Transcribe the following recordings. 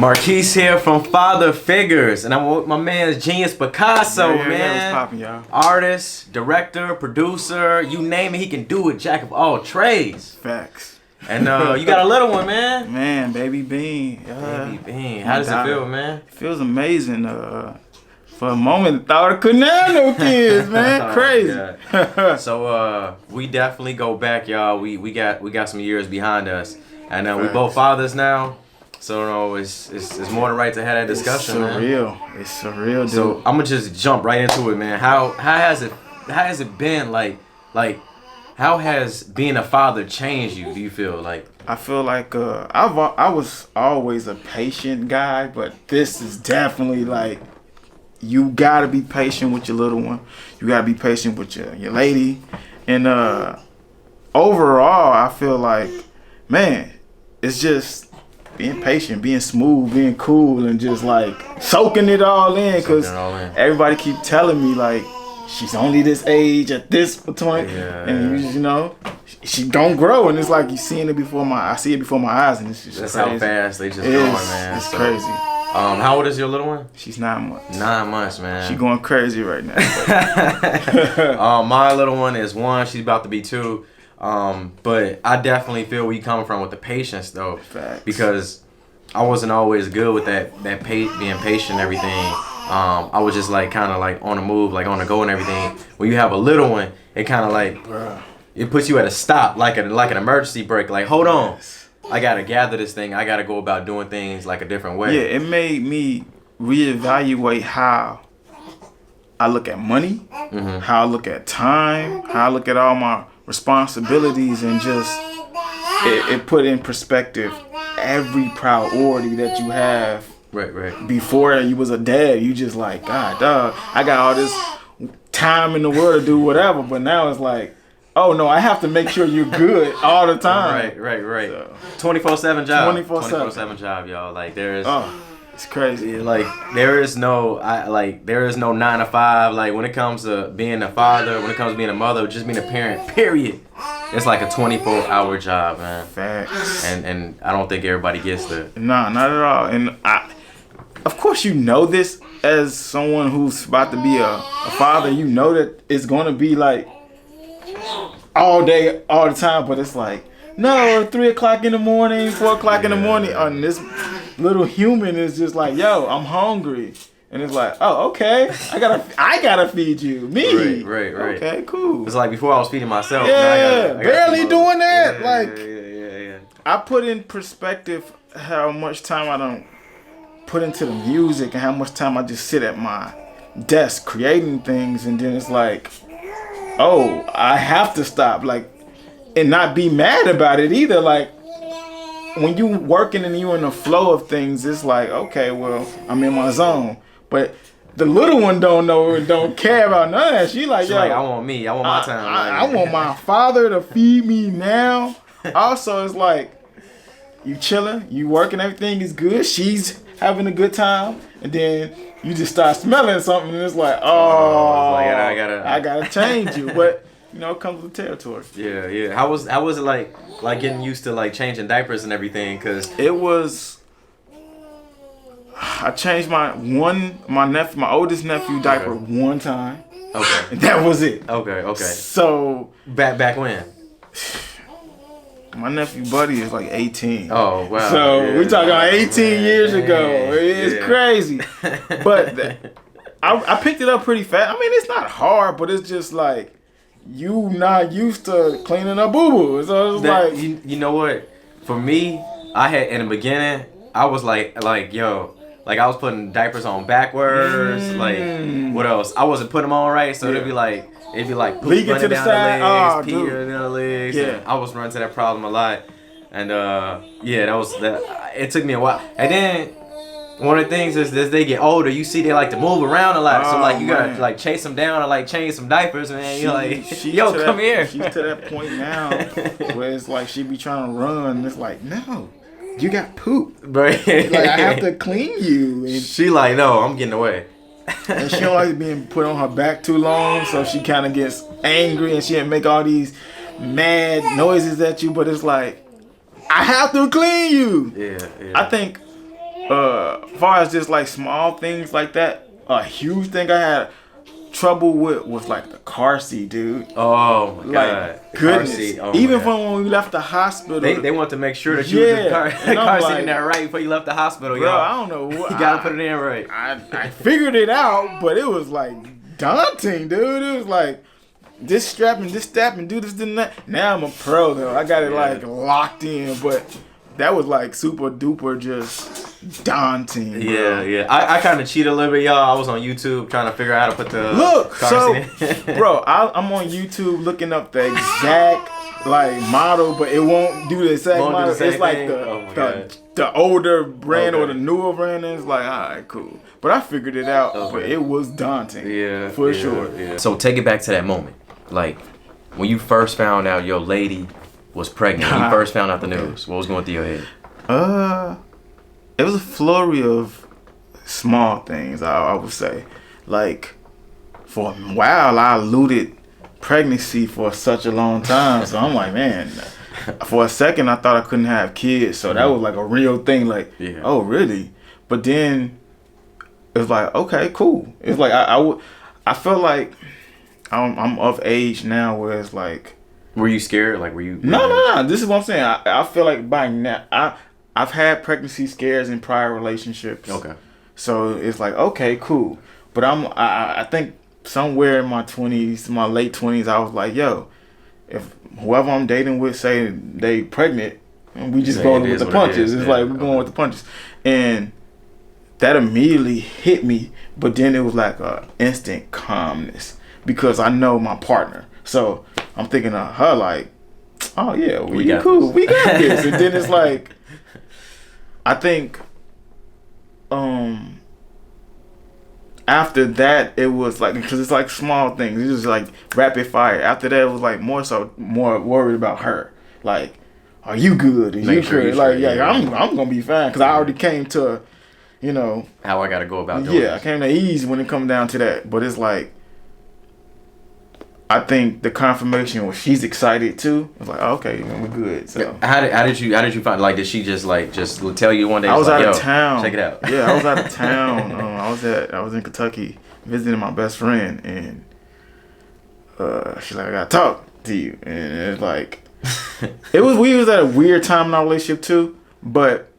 Marquise here from Father Figures, and I'm with my man Genius Picasso, man. Yeah, what's poppin', y'all? Artist, director, producer, you name it, he can do it. Jack of all trades. Facts. And you got a little one, man. Man, baby Bean. Baby Bean. How does it feel, man? It feels amazing. For a moment, thought I couldn't have no kids, man. Crazy. So we definitely go back, y'all. We got some years behind us, and we Facts. both fathers now. So it's more than right to have that discussion, man. It's surreal, dude. So I'm gonna just jump right into it, man. How has it been like how has being a father changed you? Do you feel like? I feel like I was always a patient guy, but this is definitely like you gotta be patient with your little one. You gotta be patient with your lady, and overall, I feel like, man, it's just being patient, being smooth, being cool, and just like soaking it all in. Because everybody keep telling me like she's only this age at this point, and you know she don't grow, and it's like you seeing it before I see it before my eyes, and it's just that's crazy. how fast they just going, man. It's crazy. How old is your little one? She's 9 months. 9 months, man. She going crazy right now. My little one is 1. She's about to be 2. But I definitely feel where you coming from with the patience, though. Facts. Because I wasn't always good with that being patient and everything. I was just like kind of like on the move, like on the go and everything. When you have a little one, it kind of like it puts you at a stop, like an emergency brake. Like, hold on. I gotta gather this thing. I gotta go about doing things like a different way. Yeah, it made me reevaluate how I look at money, how I look at time, how I look at all my responsibilities, and just it put in perspective every priority that you have. Right. Before you was a dad, you just like, God, dog, I got all this time in the world to do whatever, but now it's like, oh no, I have to make sure you're good all the time. Right. So, 24/7 job. 24/7 job, y'all. Like there is. It's crazy. Like there is no 9 to 5. Like when it comes to being a father, when it comes to being a mother, just being a parent. Period. It's like a 24-hour job, man. Facts. And I don't think everybody gets that. Nah, not at all. And of course, you know this as someone who's about to be a father. You know that it's gonna be like all day, all the time, but it's like, no, 3 o'clock in the morning, 4 o'clock in the morning, and this little human is just like, yo, I'm hungry. And it's like, oh, okay, I gotta feed you. Me. Right. Okay, cool. It's like before I was feeding myself. Yeah, I barely doing that. Yeah. I put in perspective how much time I don't put into the music and how much time I just sit at my desk creating things, and then it's like, oh, I have to stop, like, and not be mad about it either. Like, when you working and you in the flow of things, it's like, okay, well, I'm in my zone. But the little one don't know and don't care about none of that. She like, yo, I want my time. I want my father to feed me now. Also, it's like, you chilling, you working, everything is good. She's having a good time, and then you just start smelling something, and it's like, I gotta change you. But you know, it comes with the territory. Yeah. How was it like getting used to like changing diapers and everything? Cause it was. I changed my oldest nephew diaper one time. Okay. And that was it. Okay. So back when? My nephew Buddy is like 18. Oh wow. So we talking about 18 years ago. It's crazy. But I picked it up pretty fast. I mean, it's not hard, but it's just like you not used to cleaning up boo-boo. So it's like you know what? For me, I had in the beginning, I was like yo. Like I was putting diapers on backwards. Like what else? I wasn't putting them on right, so it'd be like poop leaking running to the down side. the legs, pee running down the legs. Yeah. And I was running to that problem a lot, and that was that. It took me a while, and then one of the things is as they get older, you see they like to move around a lot. So like you gotta like chase them down or like change some diapers, man. You're like, yo, come here. She's to that point now where it's like she be trying to run, and it's like, no. You got poop. Right. Like, I have to clean you. And she like, no, I'm getting away. And she don't like being put on her back too long, so she kind of gets angry and she'll make all these mad noises at you, but it's like, I have to clean you. Yeah. I think far as just like small things like that, a huge thing I had trouble with was like the car seat, dude. Oh my god. Like goodness. Even God. from when we left the hospital, They want to make sure that you was in the car seat like, in there right before you left the hospital, bro, yo. I don't know what You gotta put it in right. I figured it out, but it was like daunting, dude. It was like this strap and this strap and do this and that. Now I'm a pro though. I got it like locked in, but that was like super duper just daunting. Bro. Yeah. I kind of cheated a little bit, y'all. I was on YouTube trying to figure out how to put the car seat in. Bro, I'm on YouTube looking up the exact like model, but it won't do the exact model. It's like the older brand or the newer brand. And it's like, all right, cool. But I figured it out, but it was daunting. Yeah, for sure. Yeah. So take it back to that moment, like when you first found out your lady was pregnant. When you first found out the news, what was going through your head? It was a flurry of small things, I would say. Like, for a while, I eluded pregnancy for such a long time. So I'm like, man, for a second, I thought I couldn't have kids. So that was like a real thing. Like, oh, really? But then it was like, okay, cool. It's like, I feel like I'm of age now where it's like. Were you scared? Like, were you? No. This is what I'm saying. I feel like by now, I've had pregnancy scares in prior relationships. Okay. So it's like, okay, cool. But I think somewhere in my 20s, my late 20s, I was like, yo, if whoever I'm dating with say they pregnant, we just going with the punches. It's like we're going with the punches. And that immediately hit me. But then it was like a instant calmness because I know my partner. So I'm thinking of her like, oh yeah, we got cool. This. We got this. And then it's like, I think after that it was like, because it's like small things. It was like rapid fire. After that it was like more worried about her. Like, are you good? Are you good? Like, I'm gonna be fine because I already came to, how I gotta go about doing I came to ease when it come down to that. But it's like, I think the confirmation was she's excited too. It's like, oh, okay, we're good. So how did you find? Like, did she just tell you one day? I was like, out of town. Check it out. Yeah, I was out of town. I was in Kentucky visiting my best friend, and she's like, I gotta talk to you, and it's like, we was at a weird time in our relationship too. But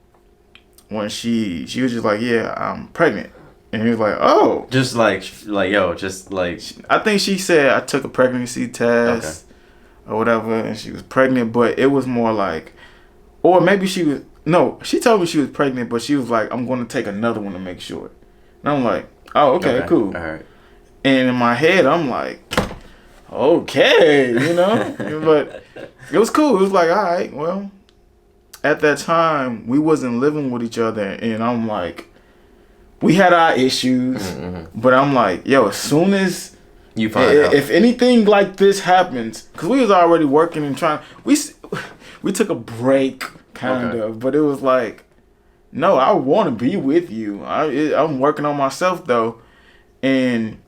when she was just like, yeah, I'm pregnant. And he was like, oh. Just like, I think she said I took a pregnancy test or whatever, and she was pregnant, but it was more like, or maybe she told me she was pregnant, but she was like, I'm going to take another one to make sure. And I'm like, oh, okay, cool. All right. And in my head, I'm like, okay, but it was cool. It was like, all right, well, at that time, we wasn't living with each other, and I'm like, we had our issues, but I'm like, yo, as soon as you find out, if anything like this happens, because we was already working and trying, we took a break kind of, but it was like, no, I want to be with you. I'm working on myself though, and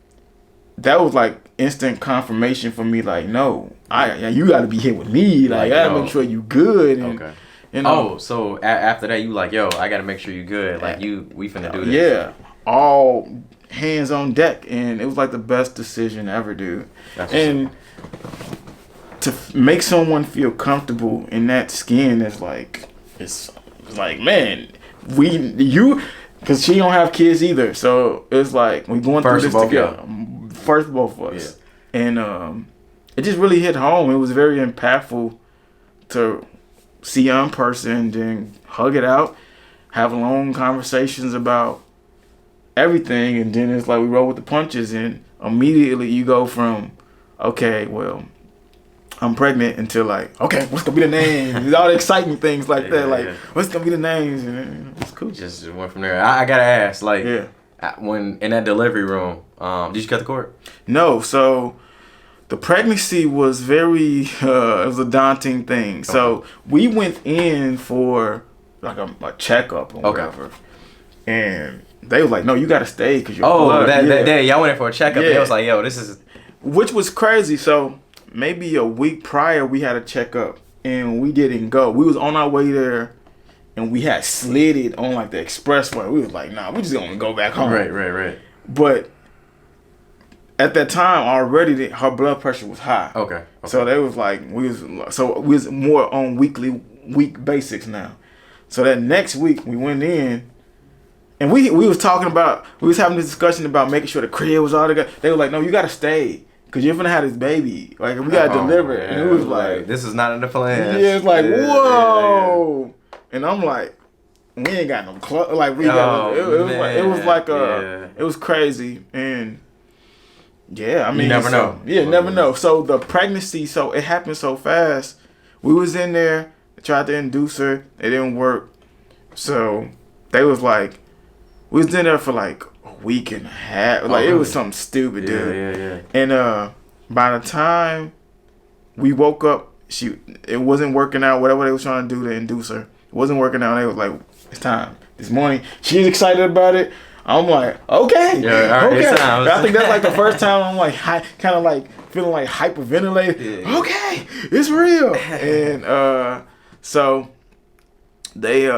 that was like instant confirmation for me. Like, no, you got to be here with me. Like, I gotta make sure you good. And, so after that, you like, yo, I gotta make sure you good. Like, we finna do this. Yeah, all hands on deck, and it was like the best decision ever, dude. And to make someone feel comfortable in that skin is like, it's like, man, because she don't have kids either, so it's like we going through this together. First, both of us, and it just really hit home. It was very impactful to see her in person, then hug it out, have long conversations about everything, and then it's like we roll with the punches, and immediately you go from, okay, well, I'm pregnant, until like, okay, what's gonna be the name? All the exciting things like that, like what's gonna be the names, and it's cool. Just went from there. I gotta ask, like, when in that delivery room, did you cut the cord? No, so the pregnancy was very, it was a daunting thing. Okay. So we went in for like a checkup or whatever. And they was like, no, you got to stay because you're blood. That day, y'all went in for a checkup. And they was like, yo, this is. Which was crazy. So maybe a week prior, we had a checkup and we didn't go. We was on our way there and we had slid it on like the expressway. We was like, nah, we just gonna go back home. Right. But at that time already, her blood pressure was high. Okay. So they was like, we was more on week basics now. So that next week we went in, and we was talking about, we was having this discussion about making sure the crib was all together. They were like, no, you gotta stay. Cause you're gonna have this baby, like we gotta deliver it, and it was like, this is not in the plan. Yeah, it's like whoa, and I'm like, we ain't got no clothes, like we got, it was crazy, and yeah, I mean, you never know. Yeah, never know. So the pregnancy, so it happened so fast. We was in there, tried to induce her, it didn't work, so they was like, we was in there for like week and a half. Like really? It was something stupid, dude. Yeah. And by the time we woke up, it wasn't working out. Whatever they was trying to do to induce her, it wasn't working out. They was like, it's time. This morning, she's excited about it. I'm like, okay, okay. I think that's like the first time I'm like, kind of like feeling like hyperventilated. Yeah. Okay, it's real. And so they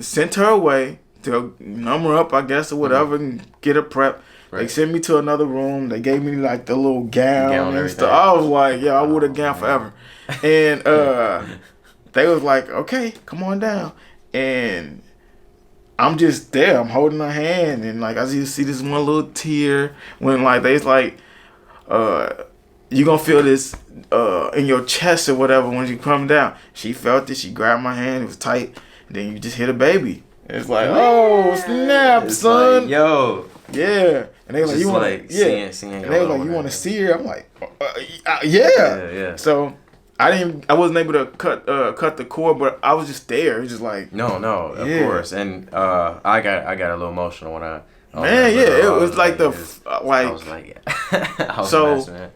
sent her away to number up, I guess, or whatever, and get her prep. Right. They sent me to another room. They gave me like the little gown and stuff. I was like, yeah, I would have gown forever. And they was like, okay, come on down. And I'm just there. I'm holding her hand, and like I see this one little tear when like they's like, you gonna feel this in your chest or whatever when you come down. She felt it. She grabbed my hand. It was tight. And then you just hit a baby. It's like, oh snap, it's son. Like, yo. Yeah. And they were like, you want to, yeah. Seeing and they were like, you want to see her? I'm like, yeah. So I wasn't able to cut the cord, but I was just there. It's just like, no, of course. And I got a little emotional when I. It was like I was like, so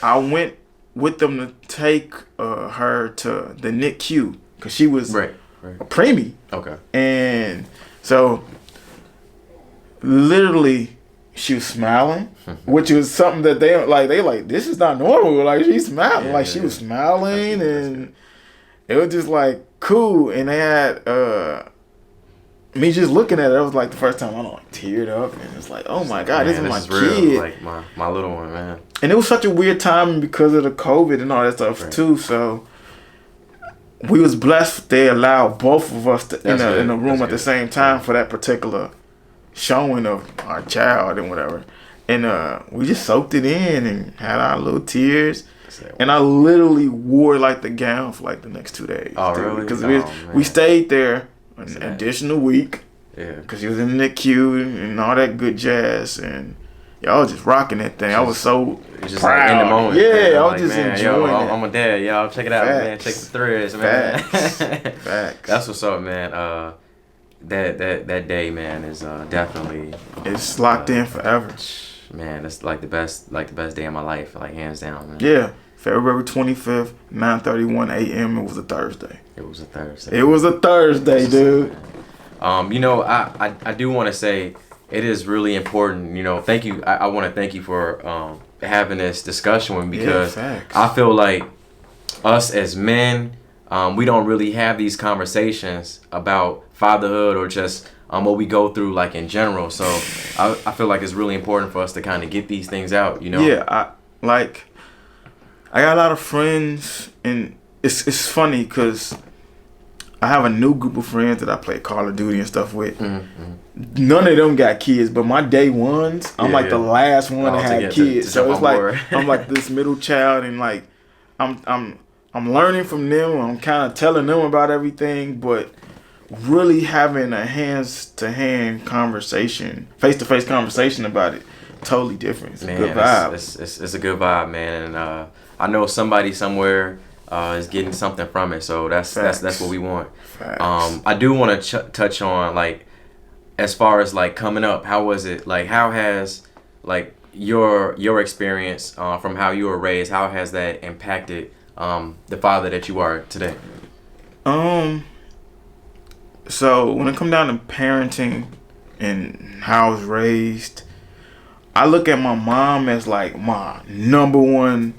I went with them to take her to the NICU because she was a preemie. Okay. And so literally she was smiling, which was something that they like, this is not normal. Like she's smiling. She was smiling, and it was just like cool. And they had me just looking at it, it was like the first time I teared up, and it's like, oh my God, this is my kid. Like my little one, man. And it was such a weird time because of the COVID and all that stuff too. So we was blessed they allowed both of us in a room at the same time for that particular showing of our child and whatever. And we just soaked it in and had our little tears. And I literally wore like the gown for like the next 2 days. Oh, really? Because we stayed there an additional week. Yeah. Because he was in the NICU and all that good jazz. And y'all was just rocking that thing. I was so just proud. Like in the moment. Yeah, I was just enjoying it. I'm a dad, y'all. Check it out, man. Check the threads, man. Facts. That's what's up, man. That day, man, is definitely. It's locked in forever. Man, it's like the best day of my life, like hands down, man. Yeah. February 25th, 9:31 a.m. It was a Thursday. It was a Thursday, dude. I do want to say it is really important. Thank you. I want to thank you for having this discussion with me because I feel like us as men, we don't really have these conversations about fatherhood or just what we go through like in general. So I feel like it's really important for us to kind of get these things out. Yeah, I got a lot of friends, and it's funny because I have a new group of friends that I play Call of Duty and stuff with. Mm-hmm. None of them got kids, but my day ones, I'm the last one to have kids. So it's like I'm like this middle child, and like I'm learning from them. I'm kind of telling them about everything, but really having a hands-to-hand conversation, face-to-face conversation about it, totally different. It's a good vibe. It's a good vibe, man, and I know somebody somewhere is getting something from it, so that's what we want. I do want to touch on like as far as like coming up. How was it? Like how has like your experience from how you were raised? How has that impacted the father that you are today? So when it comes down to parenting and how I was raised, I look at my mom as like my number one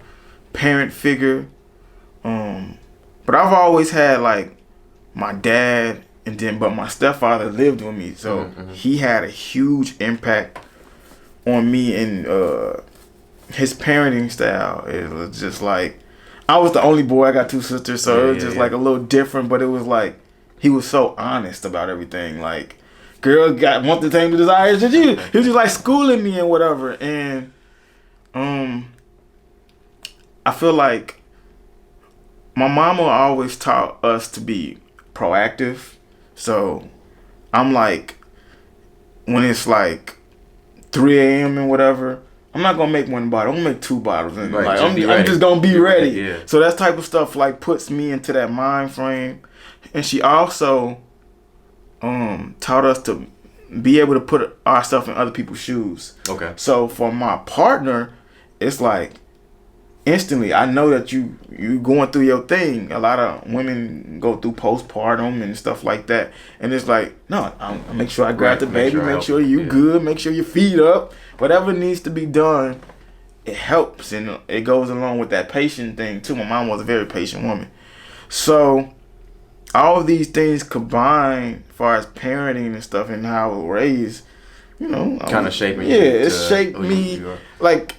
parent figure. But I've always had like my dad, and then but my stepfather lived with me, so he had a huge impact on me, and his parenting style. It was just like, I was the only boy. I got two sisters, so it was just like a little different. But it was like he was so honest about everything. Like, girl want the same desires as you. He was just like schooling me and whatever. And I feel like my mama always taught us to be proactive. So I'm like, when it's like 3 a.m. and whatever, I'm not gonna make one bottle. I'm gonna make 2 bottles, and like I'm just gonna be ready. Yeah. So that type of stuff like puts me into that mind frame. And she also taught us to be able to put ourselves in other people's shoes. Okay. So for my partner, it's like instantly I know that you going through your thing. A lot of women go through postpartum and stuff like that, and it's like, no, I'll make sure I grab the baby, make sure you good, make sure your feet up, whatever needs to be done. It helps, and it goes along with that patient thing too. My mom was a very patient woman, so all of these things combined, as far as parenting and stuff and how I was raised, kind of shaping you. Yeah, it shaped me like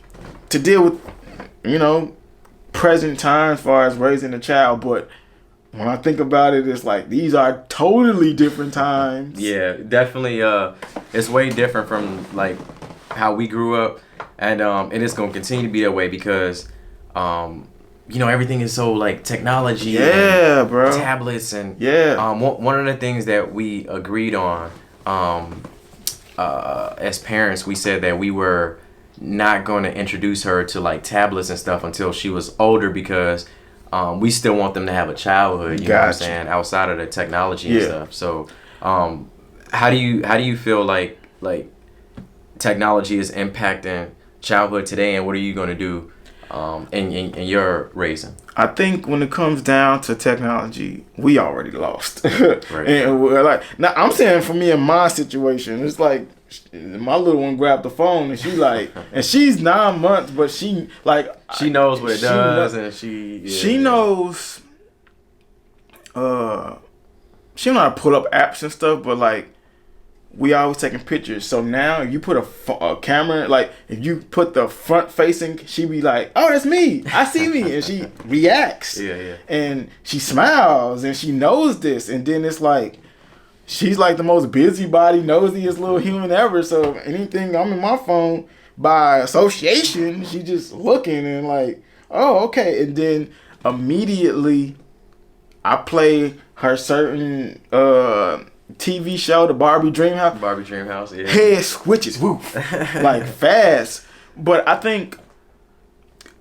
to deal with present time as far as raising a child. But when I think about it, it's like these are totally different times. Yeah, definitely. It's way different from like how we grew up, and it's gonna continue to be that way because everything is so like technology. Yeah, and bro. Tablets and one of the things that we agreed on as parents, we said that we were not going to introduce her to like tablets and stuff until she was older because we still want them to have a childhood, you know what I'm saying, outside of the technology and stuff. So how do you feel like technology is impacting childhood today, and what are you going to do in your raising? I think when it comes down to technology, we already lost. Right. And we're like, now I'm saying for me in my situation, it's like my little one grabbed the phone and she like, and she's 9 months, but she like, she knows what it does, and she knows. She know how to pull up apps and stuff, but like, we always taking pictures. So now if you put a camera, like if you put the front facing, she be like, oh, that's me. I see me. And she reacts. Yeah. And she smiles and she knows this. And then it's like, she's like the most busybody, nosiest little human ever. So anything, I'm in my phone by association, she just looking and like, oh, okay. And then immediately I play her certain TV show, the Barbie Dreamhouse. Yeah. Head switches, woof, like fast. But I think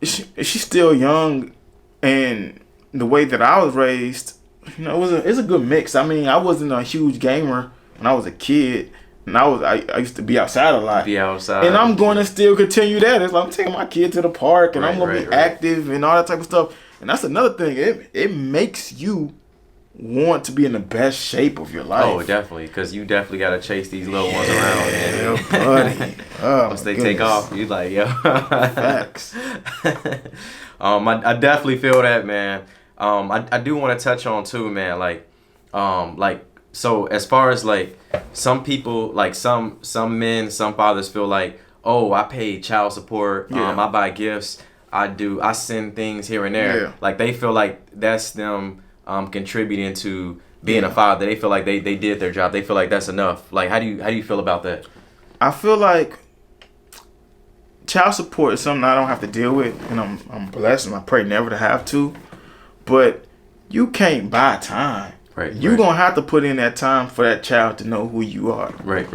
she's still young, and the way that I was raised, it's a good mix. I mean, I wasn't a huge gamer when I was a kid, and I used to be outside a lot. And I'm going to still continue that. It's like I'm taking my kid to the park, and I'm going to be active and all that type of stuff. And that's another thing. It makes you want to be in the best shape of your life. Oh, definitely, because you definitely got to chase these little ones around. And buddy. Once they take off, you like, yo. Facts. I definitely feel that, man. I do want to touch on too, man. Like, so as far as like some people, like some men, some fathers feel like, oh, I pay child support. I buy gifts. I send things here and there. Yeah. Like they feel like that's them contributing to being a father. They feel like they did their job. They feel like that's enough. Like how do you feel about that? I feel like child support is something I don't have to deal with, and I'm blessed, and I pray never to have to. But you can't buy time. Right. You're gonna have to put in that time for that child to know who you are. Right.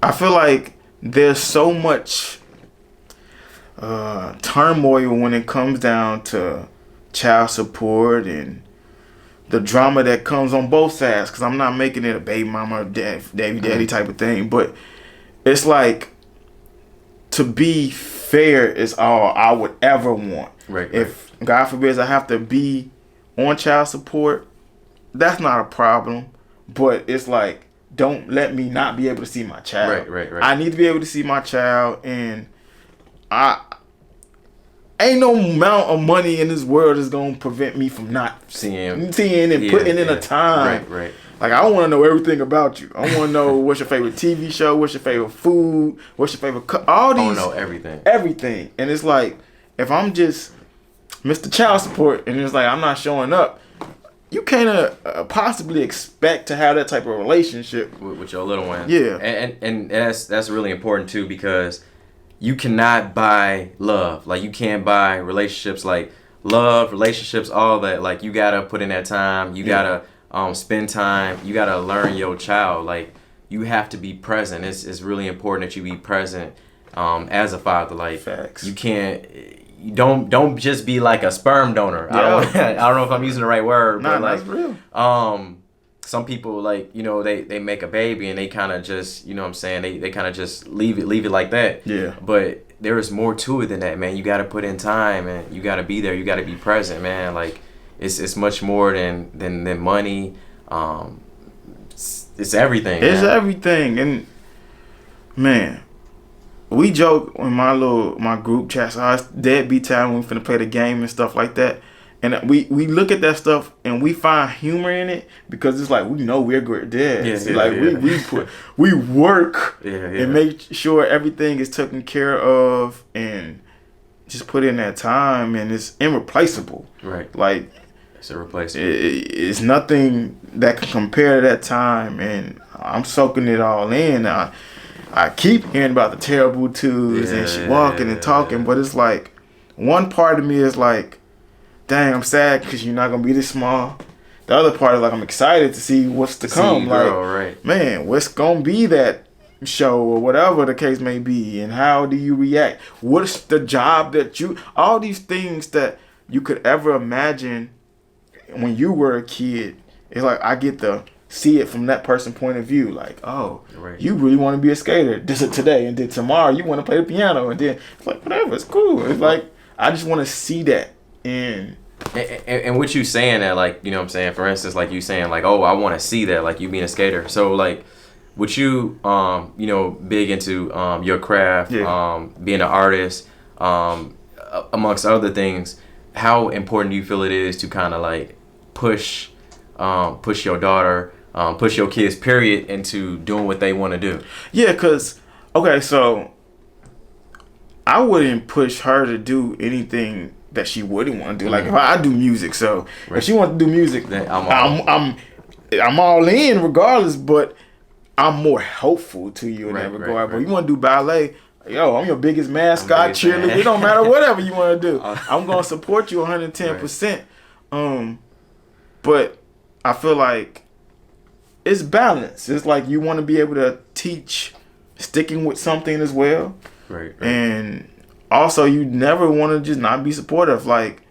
I feel like there's so much turmoil when it comes down to child support and the drama that comes on both sides, because I'm not making it a baby mama or daddy type of thing, but it's like, to be fair is all I would ever want. Right. If God forbid I have to be on child support, that's not a problem, but it's like, don't let me not be able to see my child. Right. I need to be able to see my child, and ain't no amount of money in this world is gonna prevent me from not seeing and putting in a time. Right. Like, I want to know everything about you. I want to know what's your favorite TV show, what's your favorite food, what's your favorite all these. I want to know everything. Everything. And it's like, if I'm just Mr. Child Support and it's like I'm not showing up, you can't possibly expect to have that type of relationship with your little one. Yeah. And that's really important too, because you cannot buy love. Like, you can't buy relationships, like love, relationships, all that. Like, you gotta put in that time. You gotta spend time. You gotta learn your child. Like, you have to be present. It's really important that you be present as a father. Like, facts. You can't. You don't just be like a sperm donor. Yeah. I don't know if I'm using the right word, Nah, but like, that's real. Some people, like, you know, they make a baby and they kind of just, you know what I'm saying, they kind of just leave it like that. Yeah. But there is more to it than that, man. You got to put in time, and you got to be there. You got to be present, man. Like, it's much more than money. It's everything. It's man. everything. And man, we joke in my group chats, it's deadbeat time when we finna play the game and stuff like that. And we look at that stuff and we find humor in it because it's like, we know we're great dads. We work and make sure everything is taken care of and just put in that time, and it's irreplaceable. Right. Like, it's irreplaceable. It's nothing that can compare to that time, and I'm soaking it all in. I keep hearing about the terrible twos and she walking and talking, but it's like, one part of me is like, dang, I'm sad because you're not gonna be this small. The other part is like, I'm excited to see what's to come. Man, what's gonna be that show or whatever the case may be, and how do you react? What's the job that all these things that you could ever imagine when you were a kid. It's like, I get to see it from that person's point of view. Like, oh, you really want to be a skater. This is today, and then tomorrow you want to play the piano, and then it's like, whatever, it's cool. It's like, I just want to see that. And what you saying that, like, you know what I'm saying, for instance, like you saying like, oh, I want to see that, like you being a skater. So like, would you you know, big into your craft, being an artist, amongst other things, how important do you feel it is to kind of like push your daughter, push your kids, period, into doing what they want to do? Yeah, because okay, so I wouldn't push her to do anything that she wouldn't want to do. Like, if I do music, so if she wants to do music, then I'm all in regardless. But I'm more helpful to you in that regard. But you want to do ballet, yo, I'm your biggest mascot, cheerleader. It don't matter, whatever you want to do. I'm gonna support you 110%. But I feel like it's balance. It's like, you want to be able to teach sticking with something as well. Right. And also, you never want to just not be supportive. Like,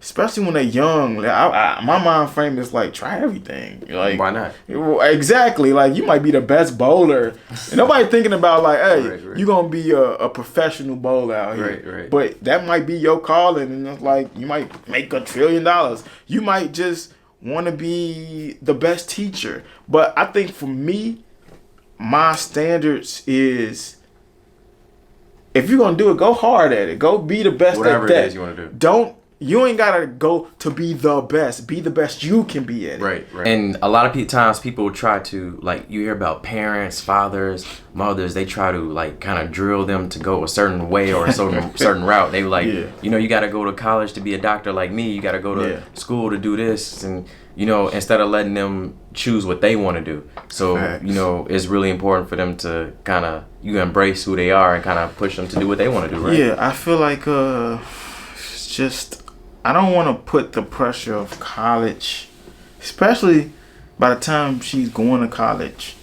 especially when they're young. Like, my mind frame is like, try everything. Like, why not? Exactly. Like, you might be the best bowler. And nobody thinking about like, hey, you're going to be a professional bowler out here. Right. But that might be your calling. And it's like, you might make $1 trillion. You might just want to be the best teacher. But I think for me, my standards is, if you're going to do it, go hard at it. Go be the best whatever at that. It is you want to do. You ain't got to go to be the best. Be the best you can be at it. Right. And a lot of times people try to, like, you hear about parents, fathers, mothers, they try to, like, kind of drill them to go a certain way or a certain route. They were like, you know, you got to go to college to be a doctor like me. You got to go to school to do this. And, you know, instead of letting them choose what they want to do. So, you know, it's really important for them to kind of, you embrace who they are and kind of push them to do what they want to do, right? Yeah, I feel like it's just, I don't want to put the pressure of college, especially by the time she's going to college,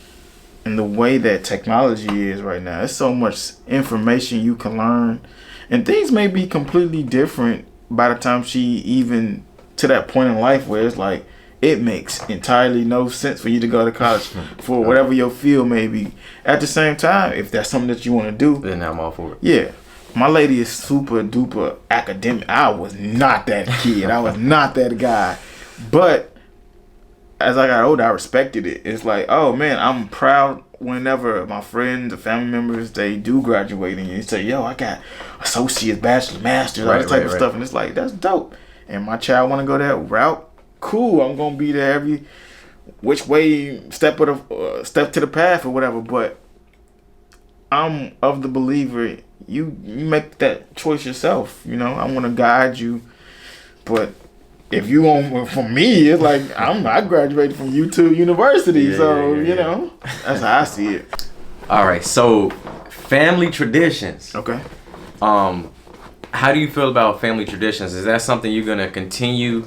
and the way that technology is right now. There's so much information you can learn, and things may be completely different by the time she even to that point in life where it's like, it makes entirely no sense for you to go to college for whatever your field may be. At the same time, if that's something that you want to do, then I'm all for it. Yeah. My lady is super duper academic. I was not that kid. I was not that guy. But as I got older, I respected it. It's like, oh man, I'm proud whenever my friends or family members, they do graduate and you say, yo, I got associate, bachelor, master, all this type of stuff. And it's like, that's dope. And my child want to go that route. Cool. I'm going to be there every which way, step to the path or whatever. But I'm of the believer, you make that choice yourself. You know, I want to guide you. But if you want, for me, it's like I graduated from YouTube University, you know, that's how I see it. All right, so family traditions. Okay. How do you feel about family traditions? Is that something you're gonna continue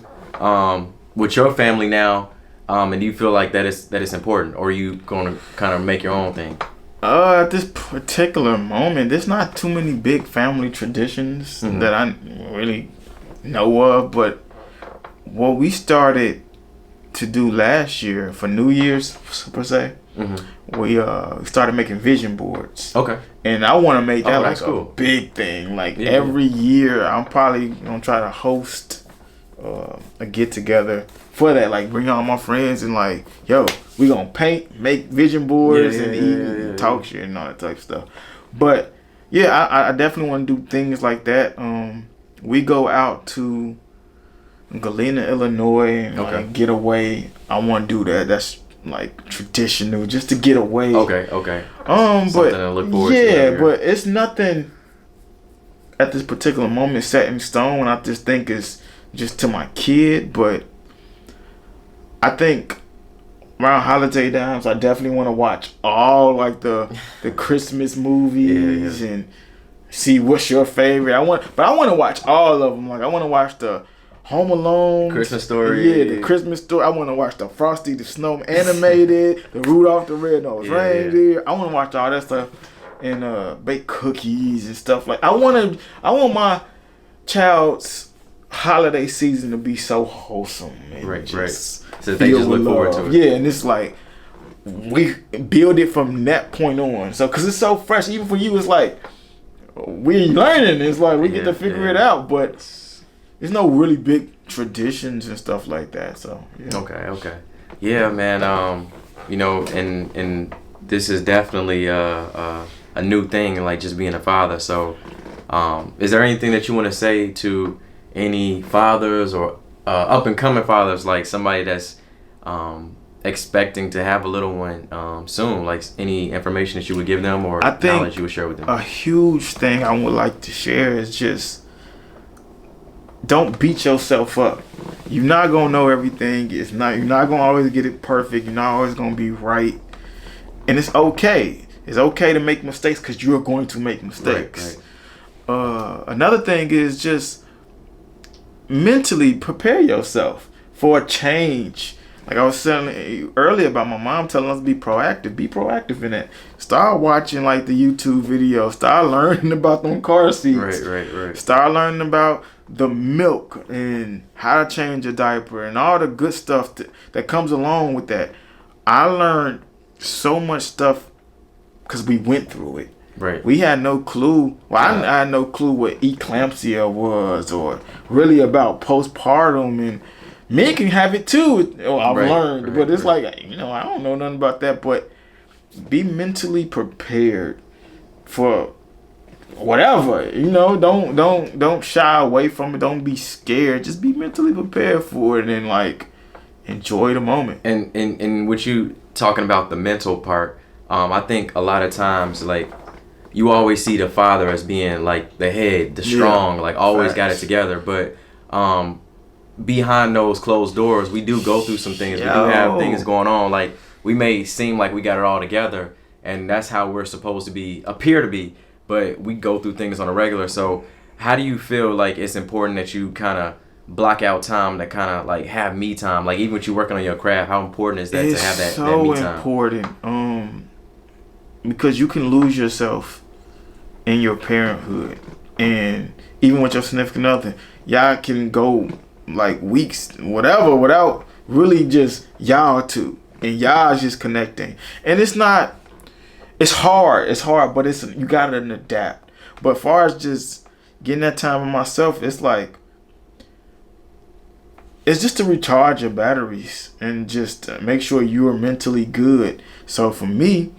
with your family now? And do you feel like that is important, or are you gonna kind of make your own thing? At this particular moment, there's not too many big family traditions that I really know of, but what we started to do last year for New Year's per se, we started making vision boards. Okay. And I want to make that like cool. a big thing. Like every year, I'm probably gonna try to host a get together for that. Like bring all my friends and like, yo, we gonna paint, make vision boards, and eat, and talk shit and all that type of stuff. But yeah, I definitely want to do things like that. We go out to Galena, Illinois, and like, get away. I want to do that. That's like traditional, just to get away. Okay. Something but to look forward to. Yeah, but it's nothing at this particular moment set in stone. I just think it's just to my kid. But I think around holiday times, I definitely want to watch all like the Christmas movies and see what's your favorite. I want to watch all of them. Like I want to watch the Home Alone, Christmas Story. The Christmas Story. I want to watch the Frosty the Snow animated, the Rudolph the Red-Nosed Reindeer. I want to watch all that stuff and bake cookies and stuff like. I want my child's holiday season to be so wholesome and right. So they just look forward to it. Yeah, and it's like we build it from that point on. So because it's so fresh, even for you, it's like we learning. It's like we get to figure it out, but there's no really big traditions and stuff like that. So yeah. Okay. Yeah, man. You know, and this is definitely a new thing, like just being a father. So, is there anything that you want to say to any fathers or up and coming fathers, like somebody that's expecting to have a little one soon? Like any information that you would give them or knowledge you would share with them? A huge thing I would like to share is just don't beat yourself up. You're not gonna know everything. You're not gonna always get it perfect. You're not always gonna be right, and it's okay. It's okay to make mistakes because you're going to make mistakes. Right. Another thing is just mentally prepare yourself for a change. Like I was saying earlier about my mom telling us to be proactive. Be proactive in it. Start watching like the YouTube videos. Start learning about them car seats. Right. Start learning about the milk and how to change a diaper and all the good stuff that comes along with that. I learned so much stuff because we went through it. Right. We had no clue. Well, I had no clue what eclampsia was or really about postpartum, and men can have it too. I've learned, but it's like, I don't know nothing about that. But be mentally prepared for whatever. Don't shy away from it. Don't be scared. Just be mentally prepared for it and like enjoy the moment. And what you talking about, the mental part, I think a lot of times like you always see the father as being like the head, the strong, like always got it together. But behind those closed doors, we do go through some things. We do have things going on. Like we may seem like we got it all together, and that's how we're supposed to appear to be. But we go through things on a regular. So how do you feel like it's important that you kind of block out time to kind of like have me time? Like even with you working on your craft, how important is that to have that me time? It's so important. Because you can lose yourself in your parenthood, and even with your significant other, y'all can go like weeks, whatever, without really just y'all two, and y'all just connecting. And it's hard, but you gotta adapt. But as far as just getting that time with myself, it's like it's just to recharge your batteries and just make sure you are mentally good. So for me,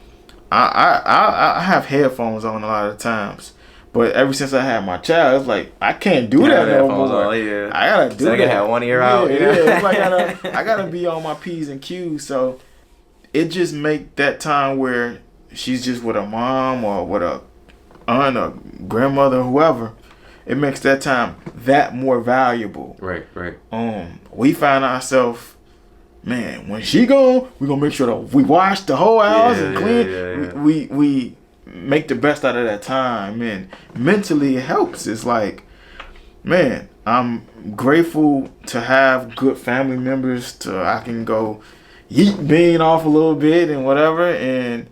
I have headphones on a lot of times. But ever since I had my child, it's like I can't do that no more. On, yeah. I gotta do so that. I gotta have one ear out. Yeah, it's like I gotta be on my P's and Q's. So it just make that time where she's just with her mom or with a aunt or grandmother or whoever. It makes that time that more valuable. Right. We find ourselves, man, when she gone, we gonna make sure that we wash the whole house and clean. Yeah. We make the best out of that time, and mentally it helps. It's like, man, I'm grateful to have good family members I can go yeet bean off a little bit and whatever, and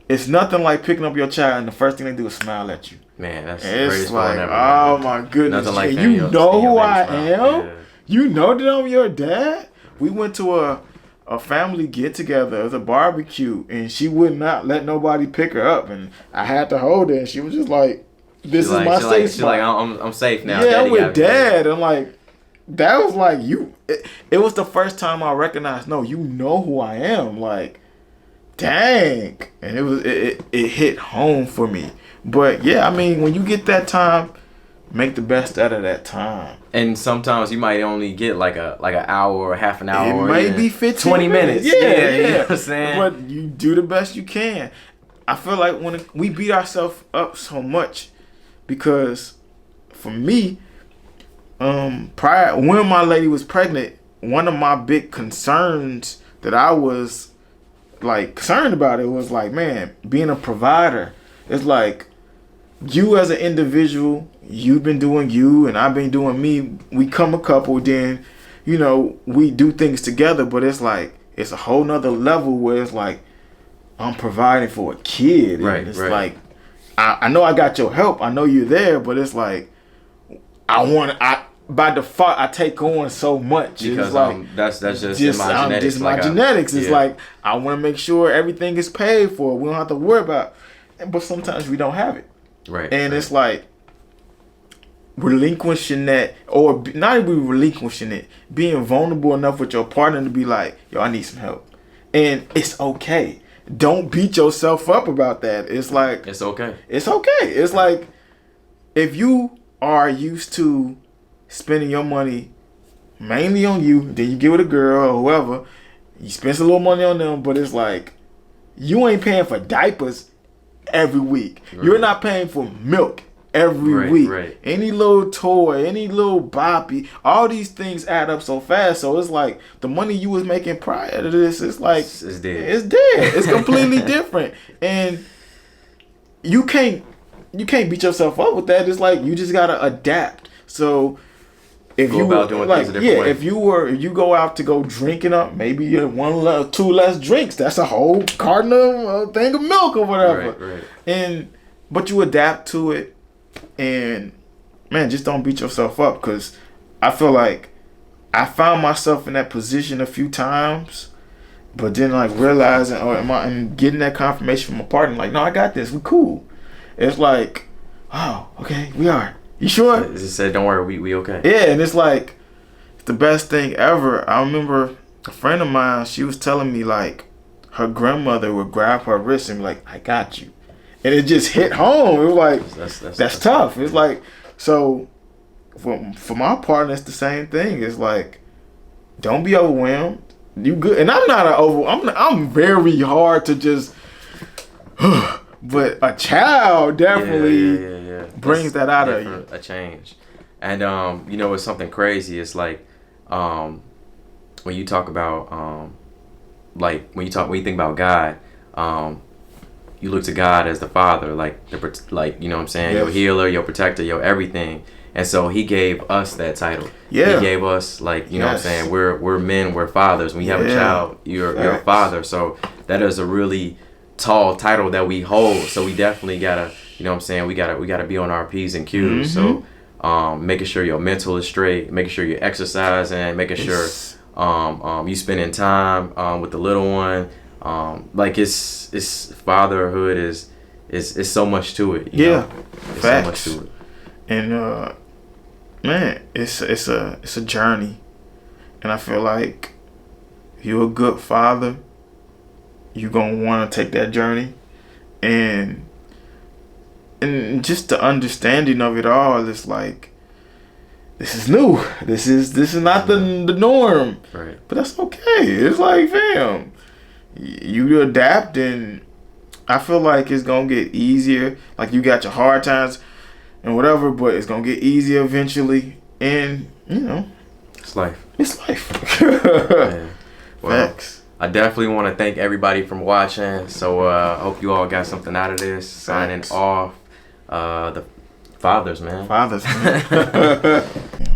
it's nothing like picking up your child and the first thing they do is smile at you. Man, that's it's like, ever, oh my goodness, like you know who I am? Yeah. You know that I'm your dad? We went to a family get together. It was a barbecue, and she would not let nobody pick her up, and I had to hold her, and she was just like, "This is my safe spot." She's like, I'm safe now. Yeah, Daddy I'm with Dad. I'm like, that was like you. It was the first time I recognized. No, you know who I am. Like, dang, and it hit home for me. But yeah, I mean, when you get that time, make the best out of that time. And sometimes you might only get like an hour or half an hour. It may be 15 20 minutes. Yeah. You know what I'm saying? But you do the best you can. I feel like when we beat ourselves up so much, because for me, when my lady was pregnant, one of my big concerns that I was like concerned about it was like, man, being a provider. It's like, you as an individual, you've been doing you and I've been doing me. We come a couple, then, you know, we do things together, but it's like, it's a whole nother level where it's like, I'm providing for a kid. And right, it's right. like, I know I got your help. I know you're there, but it's like, by default, I take on so much. Because it's like, that's just in my genetics. Just my genetics. It's like, I want to make sure everything is paid for. We don't have to worry about it. But sometimes we don't have it. Right. And it's like relinquishing that, or not even relinquishing it, being vulnerable enough with your partner to be like, yo, I need some help. And it's okay. Don't beat yourself up about that. It's like, it's okay. It's okay. It's like, if you are used to spending your money mainly on you, then you give it a girl or whoever, you spend a little money on them, but it's like, you ain't paying for diapers every week. Right. You're not paying for milk every week. Right. Any little toy, any little boppy, all these things add up so fast. So it's like the money you was making prior to this, it's like it's dead. It's dead. It's completely different. And you can't beat yourself up with that. It's like you just gotta adapt. So if you about doing things a different way. if you go out to go drinking up, maybe you two less drinks. That's a whole carton of a thing of milk or whatever. Right. But you adapt to it, and man, just don't beat yourself up, because I feel like I found myself in that position a few times, but then like realizing, and getting that confirmation from my partner, like, no, I got this. We cool. It's like, oh, okay, we are. You sure? It just said, don't worry, we okay. Yeah, and it's like, it's the best thing ever. I remember a friend of mine, she was telling me like her grandmother would grab her wrist and be like, I got you. And it just hit home. It was like, that's tough. It's like, so for my partner, it's the same thing. It's like, don't be overwhelmed. You good. And I'm very hard to just, but a child definitely brings that out of you. A change. And you know, it's something crazy. It's like when you talk about when you think about God, you look to God as the Father, like you know what I'm saying, your healer, your protector, your everything. And so he gave us that title. Yeah. He gave us, like, you know what I'm saying, we're men, we're fathers. When you have a child, you're a father. So that is a really tall title that we hold. So we definitely gotta, you know what I'm saying, we gotta be on our P's and Q's. Mm-hmm. So making sure your mental is straight, making sure you're exercising, making sure you spending time with the little one. Like it's fatherhood is so much to it. You know? It's so much to it. And man, it's a journey. And I feel like if you're a good father, you're going to want to take that journey. And just the understanding of it all is like, this is new. This is not the norm. Right. But that's okay. It's like, fam, you adapt, and I feel like it's going to get easier. Like, you got your hard times and whatever, but it's going to get easier eventually. And, it's life. It's life. Yeah. Well, Facts. I definitely want to thank everybody from watching. So I hope you all got something out of this. Signing off. The fathers, man. Fathers, man.